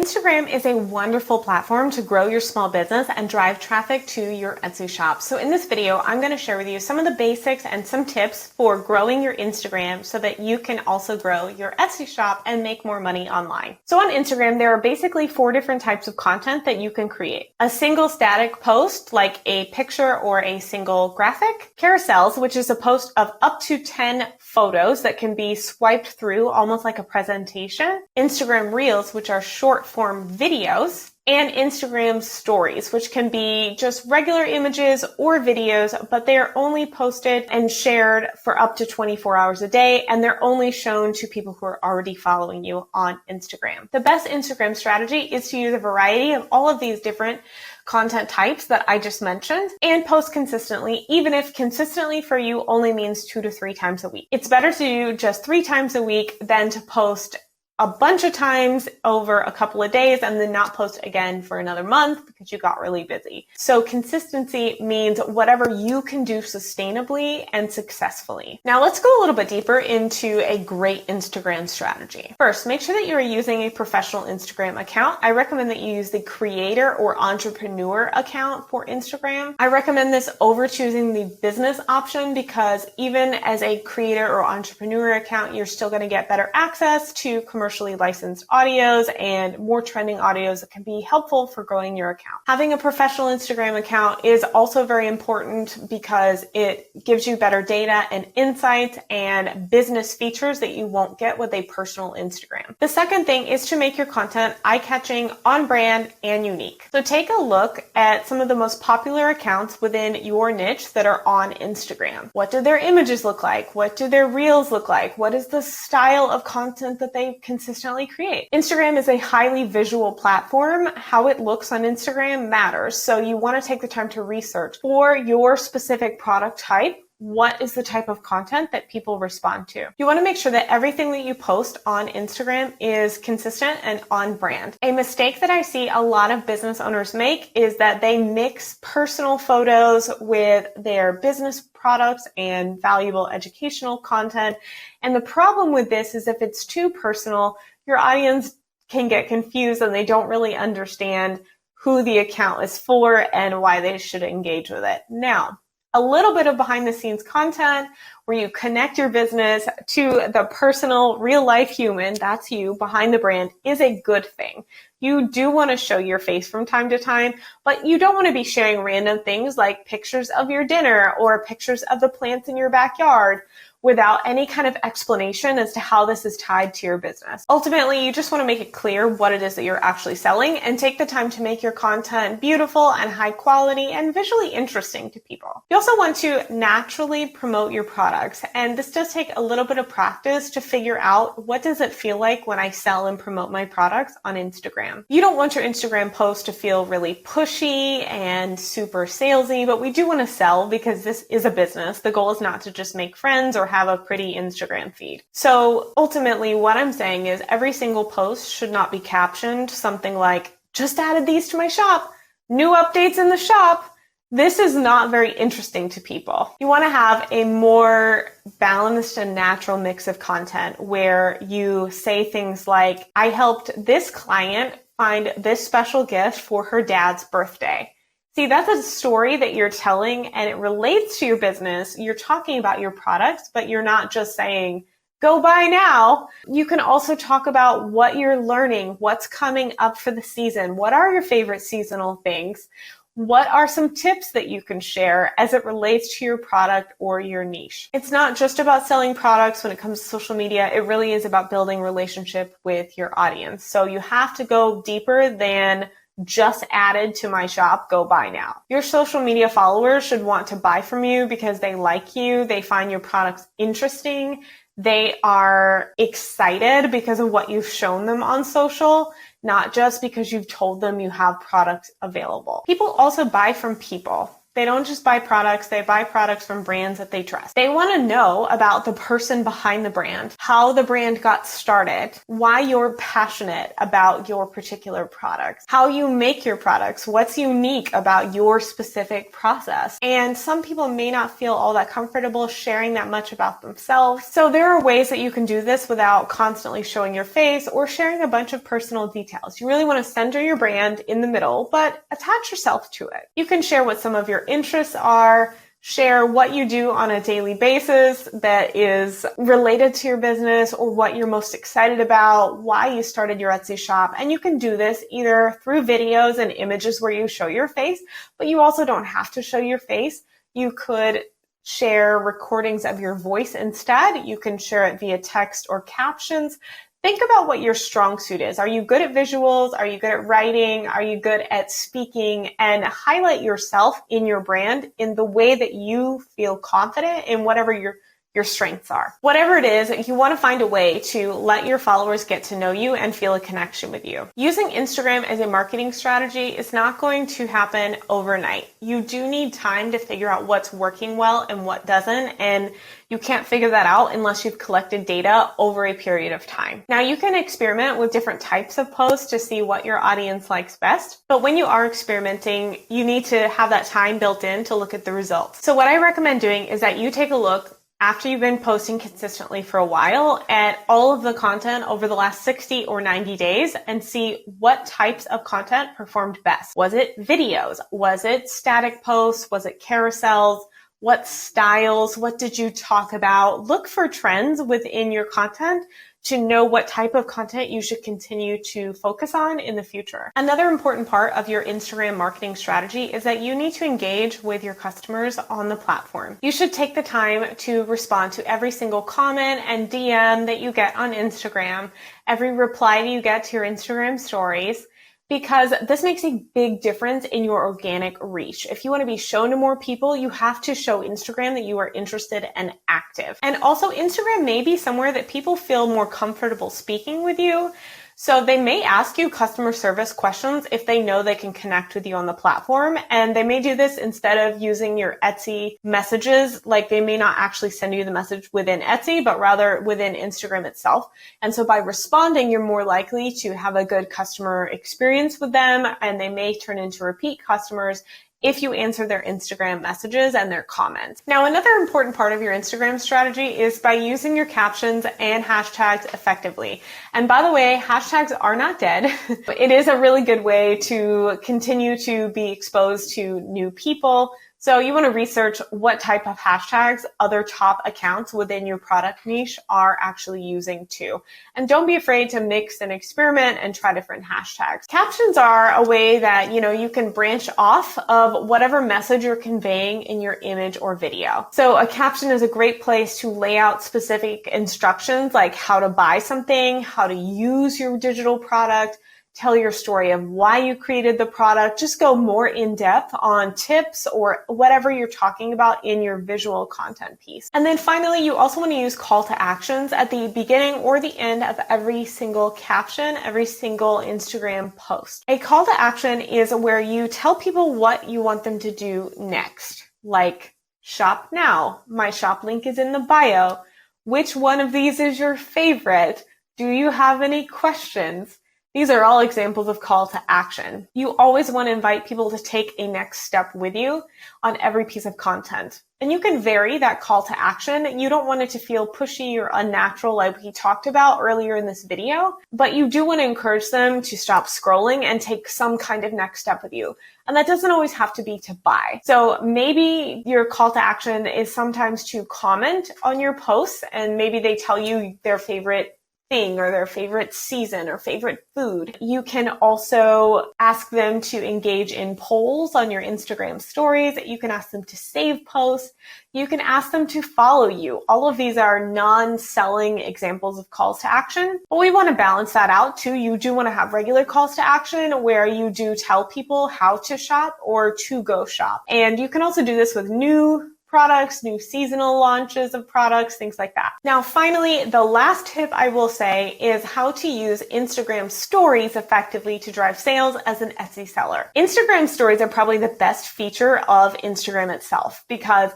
Instagram is a wonderful platform to grow your small business and drive traffic to your Etsy shop. So in this video, I'm going to share with you some of the basics and some tips for growing your Instagram so that you can also grow your Etsy shop and make more money online. So on Instagram, there are basically 4 different types of content that you can create. A single static post, like a picture or a single graphic. Carousels, which is a post of up to 10 photos that can be swiped through almost like a presentation. Instagram Reels, which are short form videos, and Instagram Stories, which can be just regular images or videos, but they are only posted and shared for up to 24 hours a day, and they're only shown to people who are already following you on Instagram. The best Instagram strategy is to use a variety of all of these different content types that I just mentioned and post consistently, even if consistently for you only means 2 to 3 times a week. It's better to do just 3 times a week than to post a bunch of times over a couple of days and then not post again for another month because you got really busy. So consistency means whatever you can do sustainably and successfully. Now let's go a little bit deeper into a great Instagram strategy. First, make sure that you're using a professional Instagram account. I recommend that you use the creator or entrepreneur account for Instagram. I recommend this over choosing the business option because even as a creator or entrepreneur account, you're still going to get better access to commercially licensed audios and more trending audios that can be helpful for growing your account. Having a professional Instagram account is also very important because it gives you better data and insights and business features that you won't get with a personal Instagram. The second thing is to make your content eye-catching, on brand, and unique. So take a look at some of the most popular accounts within your niche that are on Instagram. What do their images look like? What do their reels look like? What is the style of content that they consistently create? Instagram is a highly visual platform. How it looks on Instagram matters. So you want to take the time to research for your specific product type. What is the type of content that people respond to? You want to make sure that everything that you post on Instagram is consistent and on brand. A mistake that I see a lot of business owners make is that they mix personal photos with their business products and valuable educational content. And the problem with this is if it's too personal, your audience can get confused and they don't really understand who the account is for and why they should engage with it. Now, a little bit of behind the scenes content where you connect your business to the personal, real life human, that's you, behind the brand, is a good thing. You do want to show your face from time to time, but you don't want to be sharing random things like pictures of your dinner or pictures of the plants in your backyard without any kind of explanation as to how this is tied to your business. Ultimately, you just want to make it clear what it is that you're actually selling and take the time to make your content beautiful and high quality and visually interesting to people. You also want to naturally promote your products, and this does take a little bit of practice to figure out what does it feel like when I sell and promote my products on Instagram. You don't want your Instagram post to feel really pushy and super salesy, but we do want to sell because this is a business. The goal is not to just make friends or have a pretty Instagram feed. So ultimately what I'm saying is every single post should not be captioned something like, just added these to my shop, new updates in the shop. This is not very interesting to people. You want to have a more balanced and natural mix of content where you say things like, I helped this client find this special gift for her dad's birthday. See, that's a story that you're telling and it relates to your business. You're talking about your products, but you're not just saying, go buy now. You can also talk about what you're learning, what's coming up for the season. What are your favorite seasonal things? What are some tips that you can share as it relates to your product or your niche? It's not just about selling products when it comes to social media. It really is about building relationship with your audience. So you have to go deeper than just added to my shop, go buy now. Your social media followers should want to buy from you because they like you, they find your products interesting, they are excited because of what you've shown them on social, not just because you've told them you have products available. People also buy from people. They don't just buy products, they buy products from brands that they trust. They want to know about the person behind the brand, how the brand got started, why you're passionate about your particular products, how you make your products, what's unique about your specific process. And some people may not feel all that comfortable sharing that much about themselves. So there are ways that you can do this without constantly showing your face or sharing a bunch of personal details. You really want to center your brand in the middle, but attach yourself to it. You can share what some of your interests are, share what you do on a daily basis that is related to your business or what you're most excited about, why you started your Etsy shop. And you can do this either through videos and images where you show your face, but you also don't have to show your face. You could share recordings of your voice instead. You can share it via text or captions. Think about what your strong suit is. Are you good at visuals? Are you good at writing? Are you good at speaking? And highlight yourself in your brand in the way that you feel confident in whatever your strengths are. Whatever it is, you want to find a way to let your followers get to know you and feel a connection with you. Using Instagram as a marketing strategy is not going to happen overnight. You do need time to figure out what's working well and what doesn't, and you can't figure that out unless you've collected data over a period of time. Now, you can experiment with different types of posts to see what your audience likes best, but when you are experimenting, you need to have that time built in to look at the results. So what I recommend doing is that you take a look after you've been posting consistently for a while at all of the content over the last 60 or 90 days and see what types of content performed best. Was it videos? Was it static posts? Was it carousels? What styles? What did you talk about? Look for trends within your content to know what type of content you should continue to focus on in the future. Another important part of your Instagram marketing strategy is that you need to engage with your customers on the platform. You should take the time to respond to every single comment and DM that you get on Instagram, every reply that you get to your Instagram stories, because this makes a big difference in your organic reach. If you want to be shown to more people, you have to show Instagram that you are interested and active. And also, Instagram may be somewhere that people feel more comfortable speaking with you. So they may ask you customer service questions if they know they can connect with you on the platform. And they may do this instead of using your Etsy messages. Like, they may not actually send you the message within Etsy, but rather within Instagram itself. And so by responding, you're more likely to have a good customer experience with them, and they may turn into repeat customers if you answer their Instagram messages and their comments. Now, another important part of your Instagram strategy is by using your captions and hashtags effectively. And by the way, hashtags are not dead. It is a really good way to continue to be exposed to new people. So you want to research what type of hashtags other top accounts within your product niche are actually using too. And don't be afraid to mix and experiment and try different hashtags. Captions are a way that, you can branch off of whatever message you're conveying in your image or video. So a caption is a great place to lay out specific instructions like how to buy something, how to use your digital product, tell your story of why you created the product, just go more in depth on tips or whatever you're talking about in your visual content piece. And then finally, you also want to use call to actions at the beginning or the end of every single caption, every single Instagram post. A call to action is where you tell people what you want them to do next, like shop now, my shop link is in the bio, which one of these is your favorite, do you have any questions? These are all examples of call to action. You always want to invite people to take a next step with you on every piece of content. And you can vary that call to action. You don't want it to feel pushy or unnatural like we talked about earlier in this video, but you do want to encourage them to stop scrolling and take some kind of next step with you. And that doesn't always have to be to buy. So maybe your call to action is sometimes to comment on your posts, and maybe they tell you their favorite thing or their favorite season or favorite food. You can also ask them to engage in polls on your Instagram stories. You can ask them to save posts. You can ask them to follow you. All of these are non-selling examples of calls to action, but we want to balance that out too. You do want to have regular calls to action where you do tell people how to shop or to go shop. And you can also do this with new products, new seasonal launches of products, things like that. Now, finally, the last tip I will say is how to use Instagram stories effectively to drive sales as an Etsy seller. Instagram stories are probably the best feature of Instagram itself because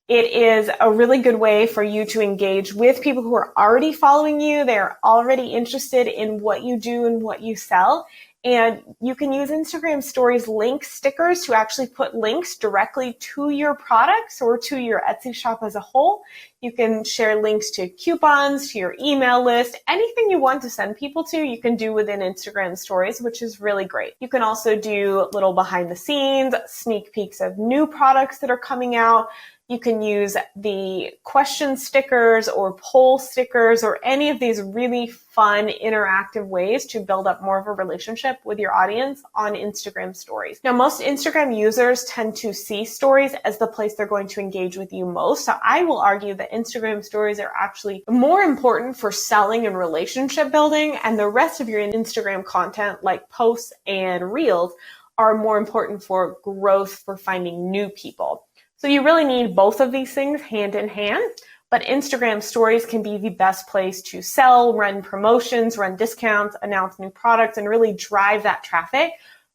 it is a really good way for you to engage with people who are already following you. They're already interested in what you do and what you sell. And you can use Instagram stories link stickers to actually put links directly to your products or to your Etsy shop as a whole. You can share links to coupons, to your email list, anything you want to send people to, you can do within Instagram stories, which is really great. You can also do little behind the scenes, sneak peeks of new products that are coming out. You can use the question stickers or poll stickers or any of these really fun interactive ways to build up more of a relationship with your audience on Instagram stories. Now, most Instagram users tend to see stories as the place they're going to engage with you most. So I will argue that Instagram stories are actually more important for selling and relationship building, and the rest of your Instagram content like posts and reels are more important for growth, for finding new people. So you really need both of these things hand in hand, but Instagram stories can be the best place to sell, run promotions, run discounts, announce new products, and really drive that traffic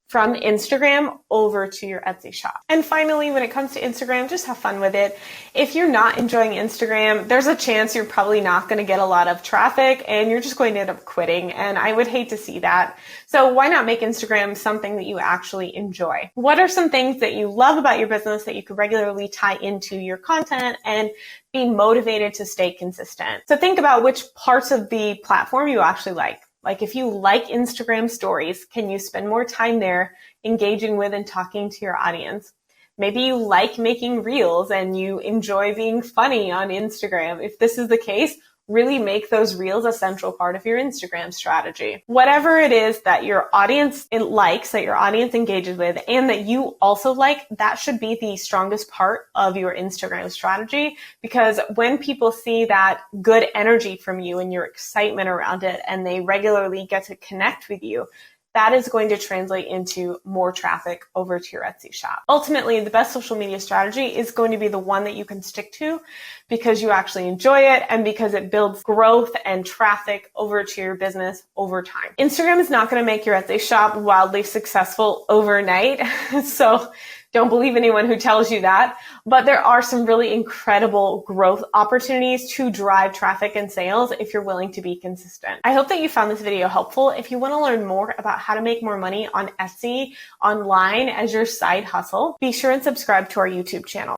from Instagram over to your Etsy shop. And finally, when it comes to Instagram, just have fun with it. If you're not enjoying Instagram, there's a chance you're probably not going to get a lot of traffic and you're just going to end up quitting. And I would hate to see that. So why not make Instagram something that you actually enjoy? What are some things that you love about your business that you could regularly tie into your content and be motivated to stay consistent? So think about which parts of the platform you actually like. Like if you like Instagram stories, can you spend more time there engaging with and talking to your audience? Maybe you like making reels and you enjoy being funny on Instagram. If this is the case, really make those reels a central part of your Instagram strategy. Whatever it is that your audience likes, that your audience engages with, and that you also like, that should be the strongest part of your Instagram strategy. Because when people see that good energy from you and your excitement around it, and they regularly get to connect with you, that is going to translate into more traffic over to your Etsy shop. Ultimately, the best social media strategy is going to be the one that you can stick to because you actually enjoy it and because it builds growth and traffic over to your business over time. Instagram is not going to make your Etsy shop wildly successful overnight. So don't believe anyone who tells you that, but there are some really incredible growth opportunities to drive traffic and sales if you're willing to be consistent. I hope that you found this video helpful. If you want to learn more about how to make more money on Etsy online as your side hustle, be sure and subscribe to our YouTube channel.